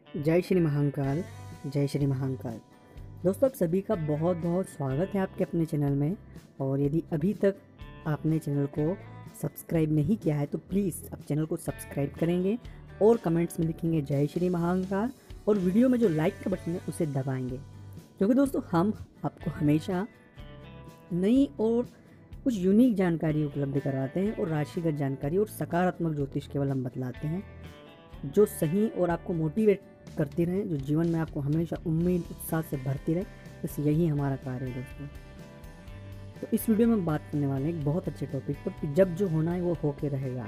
जय श्री महाकाल। जय श्री महाकाल। दोस्तों, आप सभी का बहुत बहुत स्वागत है आपके अपने चैनल में। और यदि अभी तक आपने चैनल को सब्सक्राइब नहीं किया है तो प्लीज़ आप चैनल को सब्सक्राइब करेंगे और कमेंट्स में लिखेंगे जय श्री महाकाल, और वीडियो में जो लाइक का बटन है उसे दबाएंगे, क्योंकि दोस्तों हम आपको हमेशा नई और कुछ यूनिक जानकारी उपलब्ध करवाते हैं, और राशिगत जानकारी और सकारात्मक ज्योतिष केवल हम बतलाते हैं जो सही और आपको मोटिवेट करती रहे, जो जीवन में आपको हमेशा उम्मीद उत्साह से भरती रहे। बस यही हमारा कार्य है दोस्तों। तो इस वीडियो में हम बात करने वाले हैं एक बहुत अच्छे टॉपिक पर कि जब जो होना है वो होके रहेगा।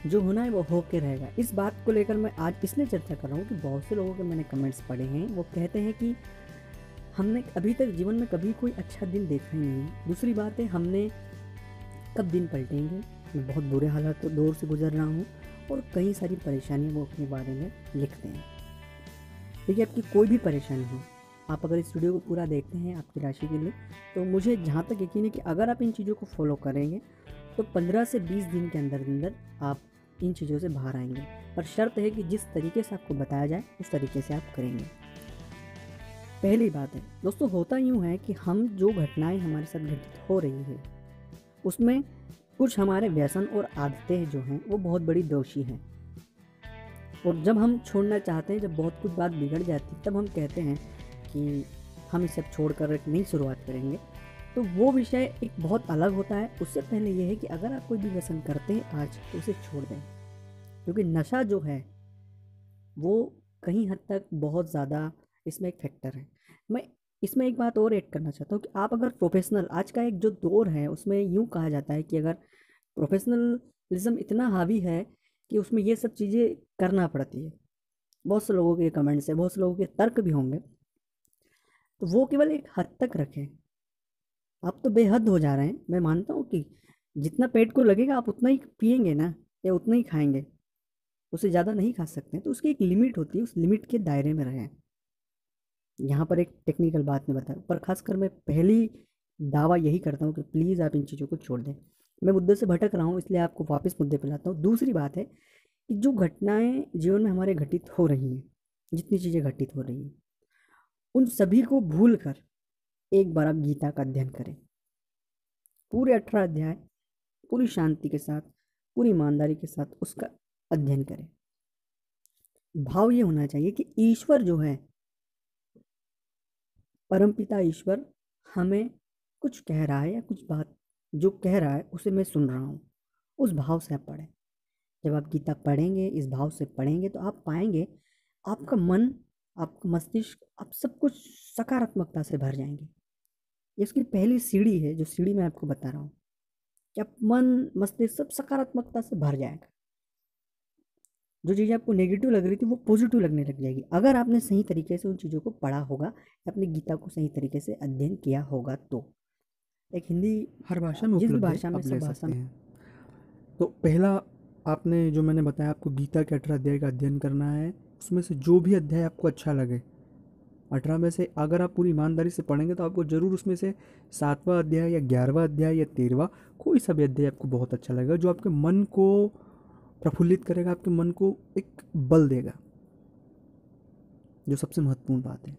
जो होना है वो होके रहेगा। इस बात को लेकर मैं आज इसलिए चर्चा कर रहा हूँ कि बहुत से लोगों के मैंने कमेंट्स पढ़े हैं, वो कहते हैं कि हमने अभी तक जीवन में कभी कोई अच्छा दिन देखा ही नहीं। दूसरी बात है, हमने कब दिन पलटेंगे। मैं बहुत बुरे हालात दौर से गुजर रहा हूँ और कई सारी परेशानियाँ वो अपने बारे में लिखते हैं। देखिए, आपकी कोई भी परेशानी हो, आप अगर इस वीडियो को पूरा देखते हैं आपकी राशि के लिए, तो मुझे जहाँ तक यकीन है कि अगर आप इन चीज़ों को फॉलो करेंगे तो 15 से 20 दिन के अंदर अंदर आप इन चीज़ों से बाहर आएंगे। पर शर्त है कि जिस तरीके से आपको बताया जाए उस तरीके से आप करेंगे। पहली बात है दोस्तों, होता यूँ है कि हम जो घटनाएं हमारे साथ घटित हो रही है उसमें कुछ हमारे व्यसन और आदतें जो हैं वो बहुत बड़ी दोषी हैं। और जब हम छोड़ना चाहते हैं, जब बहुत कुछ बात बिगड़ जाती है, तब हम कहते हैं कि हम इसे अब छोड़कर एक नई शुरुआत करेंगे। तो वो विषय एक बहुत अलग होता है। उससे पहले ये है कि अगर आप कोई भी व्यसन करते हैं आज, तो उसे छोड़ दें, क्योंकि नशा जो है वो कहीं हद तक बहुत ज़्यादा इसमें एक फैक्टर है। मैं इसमें एक बात और ऐड करना चाहता हूँ कि आप अगर प्रोफेशनल, आज का एक जो दौर है उसमें यूँ कहा जाता है कि अगर प्रोफेशनलिज्म इतना हावी है कि उसमें ये सब चीज़ें करना पड़ती है। बहुत से लोगों के कमेंट्स है, बहुत से लोगों के तर्क भी होंगे, तो वो केवल एक हद तक रखें। आप तो बेहद हो जा रहे हैं। मैं मानता हूँ कि जितना पेट को लगेगा आप उतना ही पिएंगे ना, या उतना ही खाएंगे, उससे ज़्यादा नहीं खा सकते। तो उसकी एक लिमिट होती है, उस लिमिट के दायरे में रहें। यहाँ पर एक टेक्निकल बात नहीं बताया, पर खासकर मैं पहली दावा यही करता हूँ कि प्लीज़ आप इन चीज़ों को छोड़ दें। मैं मुद्दे से भटक रहा हूँ, इसलिए आपको वापस मुद्दे पे लाता हूँ। दूसरी बात है कि जो घटनाएं जीवन में हमारे घटित हो रही हैं, जितनी चीज़ें घटित हो रही हैं, उन सभी को भूल कर एक बार आप गीता का अध्ययन करें। पूरे 18 अध्याय पूरी शांति के साथ, पूरी ईमानदारी के साथ उसका अध्ययन करें। भाव ये होना चाहिए कि ईश्वर जो है, परमपिता ईश्वर हमें कुछ कह रहा है, या कुछ बात जो कह रहा है उसे मैं सुन रहा हूँ। उस भाव से आप पढ़ें। जब आप गीता पढ़ेंगे, इस भाव से पढ़ेंगे, तो आप पाएंगे आपका मन, आपका मस्तिष्क, आप सब कुछ सकारात्मकता से भर जाएंगे। ये उसकी पहली सीढ़ी है, जो सीढ़ी मैं आपको बता रहा हूँ कि आप मन मस्तिष्क सब सकारात्मकता से भर जाएगा। जो चीज़ें आपको नेगेटिव लग रही थी वो पॉजिटिव लगने लग जाएगी, अगर आपने सही तरीके से उन चीज़ों को पढ़ा होगा या अपनी गीता को सही तरीके से अध्ययन किया होगा। तो एक हिंदी, हर भाषा में जिस भी उपलब्ध है, भाषा में, आप सब ले भाषा सकते में। हैं। तो पहला, आपने जो मैंने बताया आपको गीता के 18 अध्याय का अध्ययन करना है, उसमें से जो भी अध्याय आपको अच्छा लगे, 18 में से अगर आप पूरी ईमानदारी से पढ़ेंगे तो आपको ज़रूर उसमें से 7वां अध्याय या 11वां अध्याय या 13वां, कोई सा भी अध्याय आपको बहुत अच्छा लगेगा, जो आपके मन को प्रफुल्लित करेगा, आपके मन को एक बल देगा, जो सबसे महत्वपूर्ण बात है।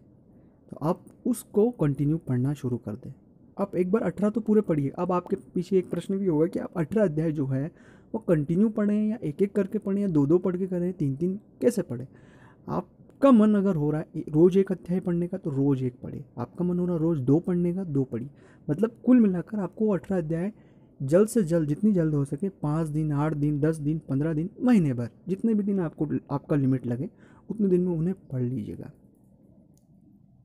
तो आप उसको कंटिन्यू पढ़ना शुरू कर दें। आप एक बार 18 तो पूरे पढ़िए। अब आपके पीछे एक प्रश्न भी होगा कि आप 18 अध्याय जो है वो कंटिन्यू पढ़ें, या एक एक करके पढ़ें, या दो दो पढ़ के करें, तीन तीन कैसे पढ़ें। आपका मन अगर हो रहा है रोज़ एक अध्याय पढ़ने का तो रोज़ एक पढ़े, आपका मन हो रहा है रोज़ दो पढ़ने का, दो पढ़िए। मतलब कुल मिलाकर आपको 18 अध्याय जल्द से जल्द, जितनी जल्द हो सके, 5 दिन, 8 दिन, 10 दिन, 15 दिन, महीने भर, जितने भी दिन आपको आपका लिमिट लगे उतने दिन में उन्हें पढ़ लीजिएगा।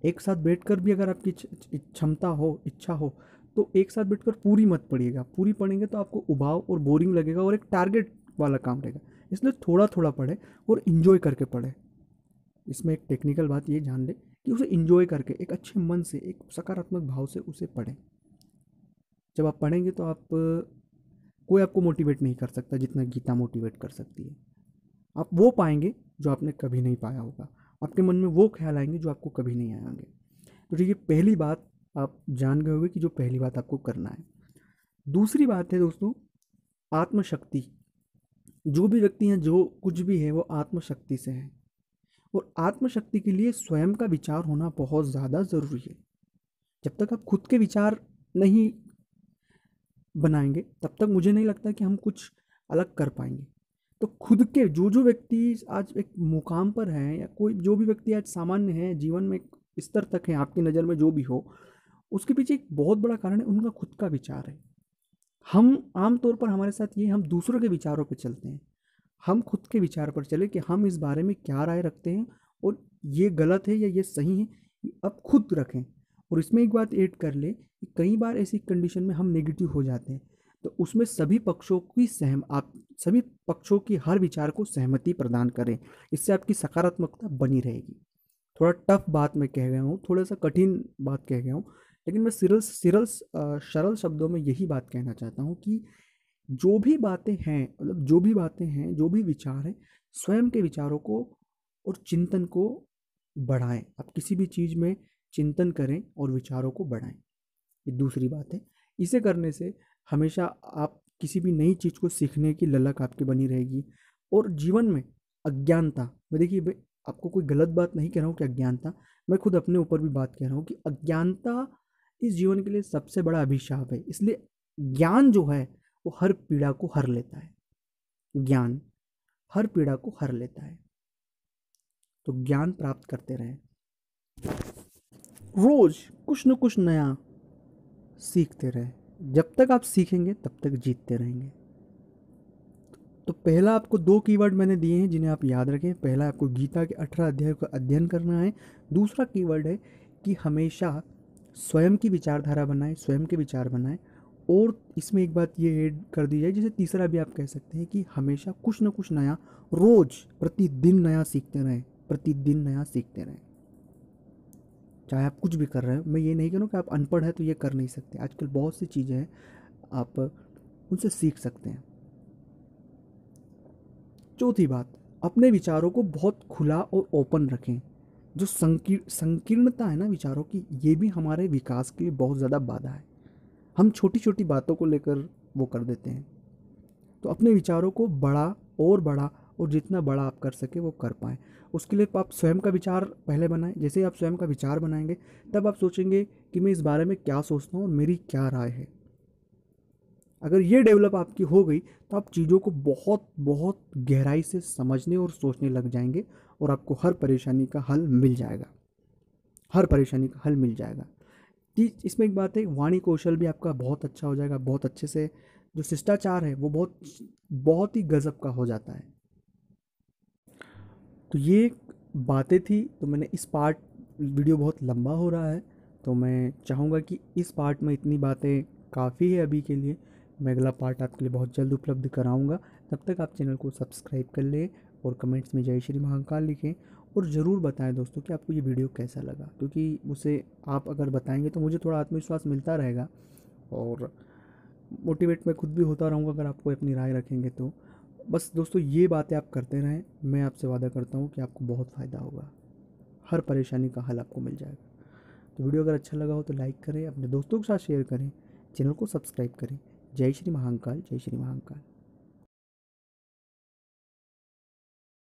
एक साथ बैठकर भी अगर आपकी क्षमता हो, इच्छा हो, तो एक साथ बैठकर पूरी मत पढ़िएगा। पूरी पढ़ेंगे तो आपको उबाऊ और बोरिंग लगेगा और एक टारगेट वाला काम रहेगा। इसलिए थोड़ा थोड़ा पढ़े और इन्जॉय करके पढ़े। इसमें एक टेक्निकल बात ये ध्यान दें कि उसे इन्जॉय करके, एक अच्छे मन से, एक सकारात्मक भाव से उसे पढ़ें। जब आप पढ़ेंगे तो आप, कोई आपको मोटिवेट नहीं कर सकता जितना गीता मोटिवेट कर सकती है। आप वो पाएंगे जो आपने कभी नहीं पाया होगा। आपके मन में वो ख्याल आएंगे जो आपको कभी नहीं आएंगे। तो ठीक है, पहली बात आप जान गए होंगे कि जो पहली बात आपको करना है। दूसरी बात है दोस्तों, आत्मशक्ति। जो भी व्यक्ति हैं, जो कुछ भी है, वो आत्मशक्ति से है। और आत्मशक्ति के लिए स्वयं का विचार होना बहुत ज़्यादा ज़रूरी है। जब तक आप खुद के विचार नहीं बनाएंगे, तब तक मुझे नहीं लगता कि हम कुछ अलग कर पाएंगे। तो खुद के जो व्यक्ति आज एक मुकाम पर हैं, या कोई जो भी व्यक्ति आज सामान्य है जीवन में, एक स्तर तक है आपकी नज़र में जो भी हो, उसके पीछे एक बहुत बड़ा कारण है उनका खुद का विचार है। हम आम तौर पर हमारे साथ ये, हम दूसरों के विचारों पर चलते हैं। हम खुद के विचार पर चले कि हम इस बारे में क्या राय रखते हैं, और ये गलत है या ये सही है, ये अब खुद रखें। और इसमें एक बात ऐड कर ले कि कई बार ऐसी कंडीशन में हम नेगेटिव हो जाते हैं, तो उसमें सभी पक्षों की हर विचार को सहमति प्रदान करें। इससे आपकी सकारात्मकता बनी रहेगी। थोड़ा टफ बात मैं कह गया हूँ, थोड़ा सा कठिन बात कह गया हूँ, लेकिन मैं सरल शब्दों में यही बात कहना चाहता हूँ कि जो भी बातें हैं, मतलब जो भी विचार हैं, स्वयं के विचारों को और चिंतन को बढ़ाएं। आप किसी भी चीज़ में चिंतन करें और विचारों को बढ़ाएं। ये दूसरी बात है। इसे करने से हमेशा आप किसी भी नई चीज़ को सीखने की ललक आपकी बनी रहेगी। और जीवन में अज्ञानता, मैं देखिए मैं आपको कोई गलत बात नहीं कह रहा हूँ कि अज्ञानता, मैं खुद अपने ऊपर भी बात कह रहा हूँ कि अज्ञानता इस जीवन के लिए सबसे बड़ा अभिशाप है। इसलिए ज्ञान जो है वो हर पीड़ा को हर लेता है। ज्ञान हर पीड़ा को हर लेता है। तो ज्ञान प्राप्त करते रहें, रोज कुछ न कुछ नया सीखते रहें। जब तक आप सीखेंगे तब तक जीतते रहेंगे। तो पहला आपको 2 कीवर्ड मैंने दिए हैं जिन्हें आप याद रखें। पहला, आपको गीता के 18 अध्याय का अध्ययन करना है। दूसरा कीवर्ड है कि हमेशा स्वयं की विचारधारा बनाएं, स्वयं के विचार बनाएं। और इसमें एक बात ये ऐड कर दी जाए, जैसे तीसरा भी आप कह सकते हैं कि हमेशा कुछ ना कुछ नया, रोज प्रतिदिन नया सीखते रहें, प्रतिदिन नया सीखते रहें। चाहे आप कुछ भी कर रहे हो, मैं ये नहीं कह रहा हूँ कि आप अनपढ़ हैं तो ये कर नहीं सकते। आजकल बहुत सी चीज़ें हैं, आप उनसे सीख सकते हैं। चौथी बात, अपने विचारों को बहुत खुला और ओपन रखें। जो संकीर्णता है ना विचारों की, ये भी हमारे विकास के लिए बहुत ज़्यादा बाधा है। हम छोटी छोटी बातों को लेकर वो कर देते हैं। तो अपने विचारों को बड़ा, और जितना बड़ा आप कर सके वो कर पाएँ। उसके लिए आप स्वयं का विचार पहले बनाएं। जैसे ही आप स्वयं का विचार बनाएंगे, तब आप सोचेंगे कि मैं इस बारे में क्या सोचता हूँ और मेरी क्या राय है। अगर ये डेवलप आपकी हो गई, तो आप चीज़ों को बहुत बहुत गहराई से समझने और सोचने लग जाएंगे, और आपको हर परेशानी का हल मिल जाएगा। हर परेशानी का हल मिल जाएगा। इसमें एक बात है, वाणी कौशल भी आपका बहुत अच्छा हो जाएगा। बहुत अच्छे से जो शिष्टाचार है वो बहुत बहुत ही गजब का हो जाता है। तो ये बातें थी। तो मैंने इस पार्ट, वीडियो बहुत लंबा हो रहा है, तो मैं चाहूँगा कि इस पार्ट में इतनी बातें काफ़ी है अभी के लिए। मैं अगला पार्ट आपके लिए बहुत जल्द उपलब्ध कराऊँगा। तब तक आप चैनल को सब्सक्राइब कर लें और कमेंट्स में जय श्री महाकाल लिखें। और ज़रूर बताएं दोस्तों कि आपको ये वीडियो कैसा लगा, क्योंकि उसे आप अगर बताएंगे तो मुझे थोड़ा आत्मविश्वास मिलता रहेगा, और मोटिवेट मैं खुद भी होता रहूँगा अगर आपको अपनी राय रखेंगे तो। बस दोस्तों, ये बातें आप करते रहें। मैं आपसे वादा करता हूँ कि आपको बहुत फ़ायदा होगा। हर परेशानी का हल आपको मिल जाएगा। तो वीडियो अगर अच्छा लगा हो तो लाइक करें, अपने दोस्तों के साथ शेयर करें, चैनल को सब्सक्राइब करें। जय श्री महाकाल, जय श्री महाकाल।